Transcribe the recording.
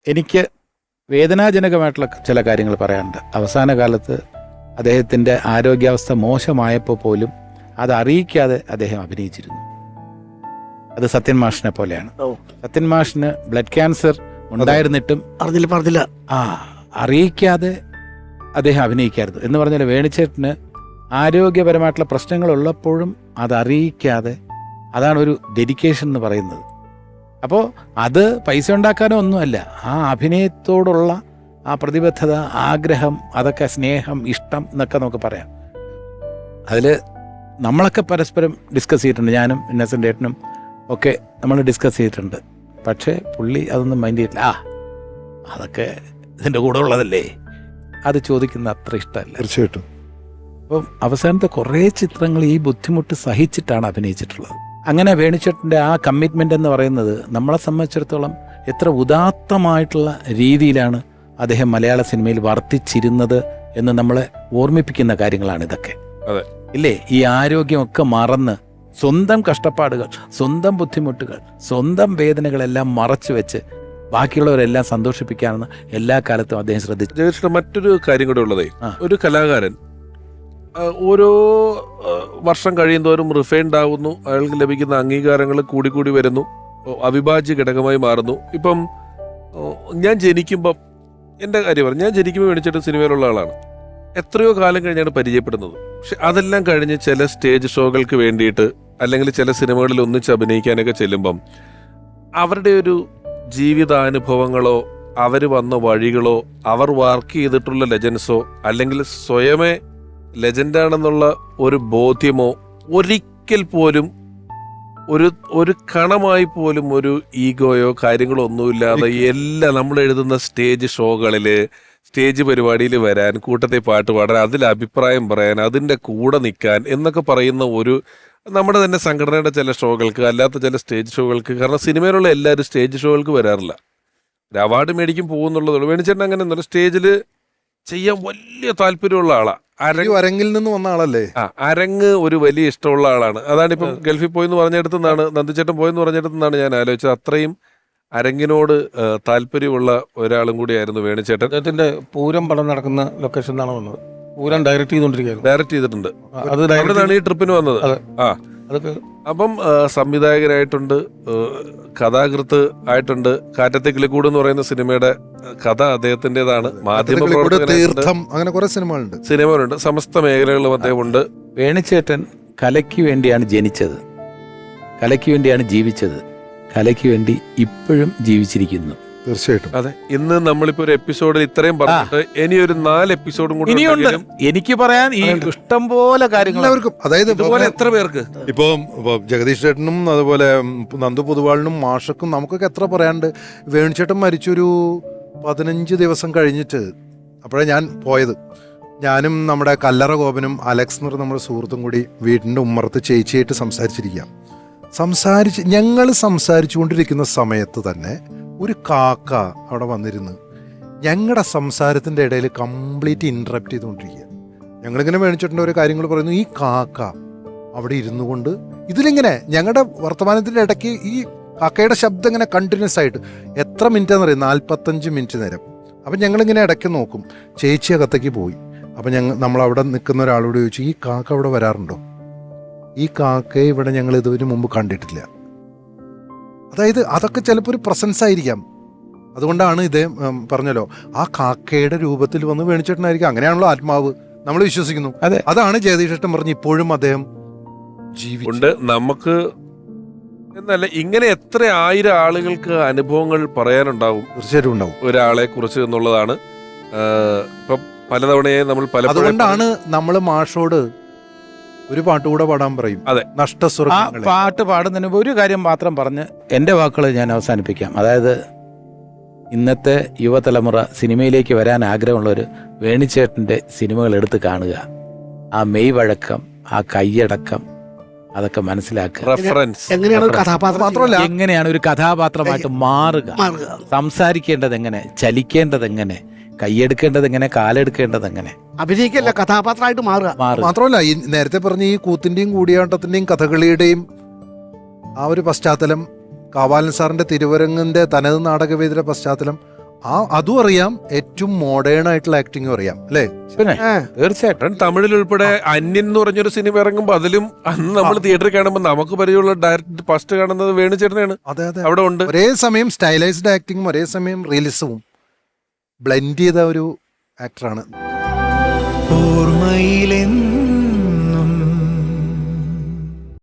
എനിക്ക് വേദനാജനകമായിട്ടുള്ള ചില കാര്യങ്ങൾ പറയാനുണ്ട്. അവസാന കാലത്ത് അദ്ദേഹത്തിൻ്റെ ആരോഗ്യാവസ്ഥ മോശമായപ്പോൾ പോലും അത് അറിയിക്കാതെ അദ്ദേഹം അഭിനയിച്ചിരുന്നു. അത് സത്യൻ മാഷിനെ പോലെയാണ്. സത്യൻ മാഷിന് ബ്ലഡ് ക്യാൻസർ ഉണ്ടായിരുന്നിട്ടും പറഞ്ഞില്ല അറിയിക്കാതെ അദ്ദേഹം അഭിനയിക്കായിരുന്നു എന്ന് പറഞ്ഞാൽ വേണിച്ചേട്ടന് ആരോഗ്യപരമായിട്ടുള്ള പ്രശ്നങ്ങളുള്ളപ്പോഴും അത് അറിയിക്കാതെ, അതാണ് ഒരു ഡെഡിക്കേഷൻ എന്ന് പറയുന്നത്. അപ്പോൾ അത് പൈസ ഉണ്ടാക്കാനോ ഒന്നുമല്ല, ആ അഭിനയത്തോടുള്ള ആ പ്രതിബദ്ധത, ആഗ്രഹം, അതൊക്കെ സ്നേഹം, ഇഷ്ടം എന്നൊക്കെ നമുക്ക് പറയാം. അതിൽ നമ്മളൊക്കെ പരസ്പരം ഡിസ്കസ് ചെയ്തിട്ടുണ്ട്. ഞാനും ഇന്നസെൻ്റ് ഏട്ടനും ഒക്കെ നമ്മൾ ഡിസ്കസ് ചെയ്തിട്ടുണ്ട്. പക്ഷേ പുള്ളി അതൊന്നും മൈൻഡ് ചെയ്തില്ല. അതൊക്കെ ഇതിൻ്റെ കൂടെ ഉള്ളതല്ലേ, അത് ചോദിക്കുന്ന അത്ര ഇഷ്ടമല്ല. തീർച്ചയായിട്ടും. അപ്പം അവസാനത്തെ കുറേ ചിത്രങ്ങൾ ഈ ബുദ്ധിമുട്ട് സഹിച്ചിട്ടാണ് അഭിനയിച്ചിട്ടുള്ളത്. അങ്ങനെ വേണിച്ചേട്ടൻ്റെ ആ കമ്മിറ്റ്മെൻ്റ് എന്ന് പറയുന്നത് നമ്മളെ സംബന്ധിച്ചിടത്തോളം എത്ര ഉദാത്തമായിട്ടുള്ള രീതിയിലാണ് അദ്ദേഹം മലയാള സിനിമയിൽ വർത്തിച്ചിരുന്നത് എന്ന് നമ്മളെ ഓർമ്മിപ്പിക്കുന്ന കാര്യങ്ങളാണ് ഇതൊക്കെ. അതെ, ഇല്ലേ? ഈ ആരോഗ്യമൊക്കെ മറന്ന് സ്വന്തം കഷ്ടപ്പാടുകൾ, സ്വന്തം ബുദ്ധിമുട്ടുകൾ, സ്വന്തം വേദനകളെല്ലാം മറച്ചു വെച്ച് ബാക്കിയുള്ളവരെല്ലാം സന്തോഷിപ്പിക്കാമെന്ന് എല്ലാ കാലത്തും അദ്ദേഹം ശ്രദ്ധിച്ചു. ജയകൃഷ്ണൻ, മറ്റൊരു കാര്യം കൂടെ ഉള്ളതേ, ഒരു കലാകാരൻ ഓരോ വർഷം കഴിയുന്തോറും റിഫൈൻഡ് ആവുന്നു, അയാൾക്ക് ലഭിക്കുന്ന അംഗീകാരങ്ങൾ കൂടി വരുന്നു, അവിഭാജ്യ ഘടകമായി മാറുന്നു. ഇപ്പം ഞാൻ ജനിക്കുമ്പം, എൻ്റെ കാര്യം പറഞ്ഞു, ഞാൻ ജനിക്കുമ്പോൾ വേണിച്ചേട്ടൻ സിനിമയിലുള്ള ആളാണ്. എത്രയോ കാലം കഴിഞ്ഞാണ് പരിചയപ്പെടുന്നത്. പക്ഷെ അതെല്ലാം കഴിഞ്ഞ് ചില സ്റ്റേജ് ഷോകൾക്ക് വേണ്ടിയിട്ട് അല്ലെങ്കിൽ ചില സിനിമകളിൽ ഒന്നിച്ച് അഭിനയിക്കാനൊക്കെ ചെല്ലുമ്പം അവരുടെ ഒരു ജീവിതാനുഭവങ്ങളോ അവർ വന്ന വഴികളോ അവർ വർക്ക് ചെയ്തിട്ടുള്ള ലെജൻസോ അല്ലെങ്കിൽ സ്വയമേ ലെജൻഡാണെന്നുള്ള ഒരു ബോധ്യമോ ഒരിക്കൽ പോലും ഒരു കണമായി പോലും ഒരു ഈഗോയോ കാര്യങ്ങളോ ഒന്നുമില്ലാതെ എല്ലാം നമ്മൾ എഴുതുന്ന സ്റ്റേജ് ഷോകളില്, സ്റ്റേജ് പരിപാടിയിൽ വരാൻ, കൂട്ടത്തിൽ പാട്ട് പാടാൻ, അതിൽ അഭിപ്രായം പറയാൻ, അതിൻ്റെ കൂടെ നിൽക്കാൻ എന്നൊക്കെ പറയുന്ന ഒരു നമ്മുടെ തന്നെ സംഘടനയുടെ ചില ഷോകൾക്ക്, അല്ലാത്ത ചില സ്റ്റേജ് ഷോകൾക്ക്, കാരണം സിനിമയിലുള്ള എല്ലാവരും സ്റ്റേജ് ഷോകൾക്ക് വരാറില്ല. ഒരു അവാർഡ് മേടിക്കും പോകുന്നുള്ളതുള്ളൂ. വേണിച്ചേട്ടൻ അങ്ങനെ ഒന്നുമില്ല, സ്റ്റേജിൽ ചെയ്യാൻ വലിയ താല്പര്യമുള്ള ആളാണ്. അരങ്ങിൽ നിന്ന് വന്ന ആളല്ലേ? അരങ്ങ് ഒരു വലിയ ഇഷ്ടമുള്ള ആളാണ്. അതാണ് ഇപ്പം ഗൾഫിൽ പോയെന്ന് പറഞ്ഞിടത്തുനിന്നാണ്, നന്ദിച്ചേട്ടൻ പോയെന്ന് പറഞ്ഞിടത്തുനിന്നാണ് ഞാൻ ആലോചിച്ചത്. അത്രയും അരങ്ങിനോട് താല്പര്യമുള്ള ഒരാളും കൂടിയായിരുന്നു വേണിച്ചേട്ടൻ. അദ്ദേഹത്തിന്റെ പൂരം പടം നടക്കുന്ന ലൊക്കേഷൻ എന്നാണ് വന്നത്. പൂരം ഡയറക്റ്റ് ചെയ്തിട്ടുണ്ട്. അത് അവിടെയാണ് ഈ ട്രിപ്പിന് വന്നത്. അപ്പം സംവിധായകനായിട്ടുണ്ട്, കഥാകൃത്ത് ആയിട്ടുണ്ട്. കാറ്റത്തെ കിളിക്കൂട് എന്ന് പറയുന്ന സിനിമയുടെ കഥ അദ്ദേഹത്തിൻ്റെതാണ്. മാധ്യമ അങ്ങനെ കുറെ സിനിമകളുണ്ട്. സമസ്ത മേഖലകളിലും അദ്ദേഹമുണ്ട്. വേണിച്ചേട്ടൻ കലയ്ക്ക് വേണ്ടിയാണ് ജനിച്ചത്, കലയ്ക്ക് വേണ്ടിയാണ് ജീവിച്ചത്, കലയ്ക്ക് വേണ്ടി ഇപ്പോഴും ജീവിച്ചിരിക്കുന്നു. തീർച്ചയായിട്ടും. അതെ, ഇന്ന് നമ്മളിപ്പോ ഒരു എപ്പിസോഡിൽ ഇത്രയും പറഞ്ഞിട്ട് ഇനി ഒരു 4 എപ്പിസോഡും കൂടി ഇനിയുണ്ട് എനിക്ക് പറയാൻ. ഈ ഇഷ്ടം പോലെ കാര്യങ്ങൾ എല്ലാവർക്കും, അതായത് ഇതുപോലെ എത്ര പേർക്ക് ഇപ്പൊ ജഗദീഷ് ചേട്ടനും അതുപോലെ നന്ദു പൊതുവാളിനും മാഷക്കും നമുക്കൊക്കെ എത്ര പറയാണ്ട്. വേണിച്ചേട്ടൻ മരിച്ചൊരു 15 ദിവസം കഴിഞ്ഞിട്ട് അപ്പോഴാണ് ഞാൻ പോയത്. ഞാനും നമ്മുടെ കല്ലറ ഗോപനും അലക്സ് എന്ന് പറഞ്ഞ നമ്മുടെ സുഹൃത്തും കൂടി വീടിൻ്റെ ഉമ്മറത്ത് ചേച്ചിയായിട്ട് ഞങ്ങൾ സംസാരിച്ചു കൊണ്ടിരിക്കുന്ന സമയത്ത് തന്നെ ഒരു കാക്ക അവിടെ വന്നിരുന്ന് ഞങ്ങളുടെ സംസാരത്തിൻ്റെ ഇടയിൽ കംപ്ലീറ്റ് ഇൻറ്ററപ്റ്റ് ചെയ്തുകൊണ്ടിരിക്കുക. ഞങ്ങളിങ്ങനെ വേണിച്ചിട്ടുണ്ട് ഓരോ കാര്യങ്ങൾ പറയുന്നു. ഈ കാക്ക അവിടെ ഇരുന്നു കൊണ്ട് ഇതിലിങ്ങനെ ഞങ്ങളുടെ വർത്തമാനത്തിൻ്റെ ഇടയ്ക്ക് ഈ കാക്കയുടെ ശബ്ദം ഇങ്ങനെ കണ്ടിന്യൂസ് ആയിട്ട് എത്ര മിനിറ്റാന്ന് പറയും, 45 മിനിറ്റ് നേരം. അപ്പം ഞങ്ങളിങ്ങനെ ഇടയ്ക്ക് നോക്കും. ചേച്ചി അകത്തേക്ക് പോയി. അപ്പം നമ്മളവിടെ നിൽക്കുന്ന ഒരാളോട് ചോദിച്ചു, ഈ കാക്ക അവിടെ വരാറുണ്ടോ? ഈ കാക്കയെ ഇവിടെ ഞങ്ങൾ ഇതിനു മുമ്പ് കണ്ടിട്ടില്ല. അതായത് അതൊക്കെ ചിലപ്പോൾ ഒരു പ്രസൻസ് ആയിരിക്കാം. അതുകൊണ്ടാണ് ഇതേ പറഞ്ഞല്ലോ, ആ കാക്കയുടെ രൂപത്തിൽ വന്ന് വേണിച്ചേട്ടനായിരിക്കും. അങ്ങനെയാണല്ലോ ആത്മാവ്, നമ്മൾ വിശ്വസിക്കുന്നു. അതാണ് ജഗദീഷേട്ടൻ പറഞ്ഞ് ഇപ്പോഴും അദ്ദേഹം ജീവിച്ചുണ്ട്. നമുക്ക് എന്നല്ല, ഇങ്ങനെ എത്ര 1000 ആളുകൾക്ക് അനുഭവങ്ങൾ പറയാനുണ്ടാവും. തീർച്ചയായിട്ടും ഉണ്ടാവും ഒരാളെ കുറിച്ച് എന്നുള്ളതാണ്. ഇപ്പൊ പലതവണയായി നമ്മൾ അതുകൊണ്ടാണ് നമ്മൾ മാഷോട് ഒരു പാട്ടുകൂടെ പാടാൻ പറയും. അതെ, നഷ്ടസ്വരം. പാട്ട് പാടുന്നതിന് ഒരു കാര്യം മാത്രം പറഞ്ഞ് എൻ്റെ വാക്കുകൾ ഞാൻ അവസാനിപ്പിക്കാം. അതായത് ഇന്നത്തെ യുവതലമുറ സിനിമയിലേക്ക് വരാൻ ആഗ്രഹമുള്ളവർ വേണിച്ചേട്ടൻ്റെ സിനിമകൾ എടുത്ത് കാണുക. ആ മെയ് വഴക്കം, ആ കൈയടക്കം, അതൊക്കെ മനസ്സിലാക്കുക. എങ്ങനെയാണ് ഒരു കഥാപാത്രമായിട്ട് മാറുക, സംസാരിക്കേണ്ടത് എങ്ങനെ, ചലിക്കേണ്ടത് എങ്ങനെ, കൈയെടുക്കേണ്ടത് എങ്ങനെ, കാലെടുക്കേണ്ടത് എങ്ങനെ, അഭിനയിക്കല്ല കഥാപാത്രമായിട്ട് മാറുക. മാത്രമല്ല ഈ നേരത്തെ പറഞ്ഞ ഈ കൂത്തിന്റെയും കൂടിയാട്ടത്തിന്റെയും കഥകളിയുടെയും ആ ഒരു പശ്ചാത്തലം, കാവാലൻ സാറിന്റെ തിരുവരങ്ങിന്റെ തനത് നാടകവേദിയുടെ പശ്ചാത്തലം, അതും അറിയാം, ഏറ്റവും മോഡേൺ ആയിട്ടുള്ള ആക്ടിങ്ങും അറിയാം അല്ലേ? പിന്നെ തീർച്ചയായിട്ടും കാരണം തമിഴിൽ ഉൾപ്പെടെ അന്യൻ എന്ന് പറഞ്ഞൊരു സിനിമ ഇറങ്ങുമ്പോൾ അതിലും അന്ന് നമ്മൾ തിയേറ്ററിൽ കാണുമ്പോൾ നമുക്ക് പരിചയമുള്ള ഡയറക്റ്റ് ഫസ്റ്റ് കാണുന്നത് വേണുചേട്ടനെയാണ്. അതെ അതെ, അവിടെ ഉണ്ട്. ഒരേ സമയം സ്റ്റൈലൈസ്ഡ് ആക്ടിങ്ങും ഒരേ സമയം റിയലിസവും ബ്ലെൻഡ് ചെയ്ത ഒരു ആക്ടറാണ്. ഓർമ്മയിലെന്നും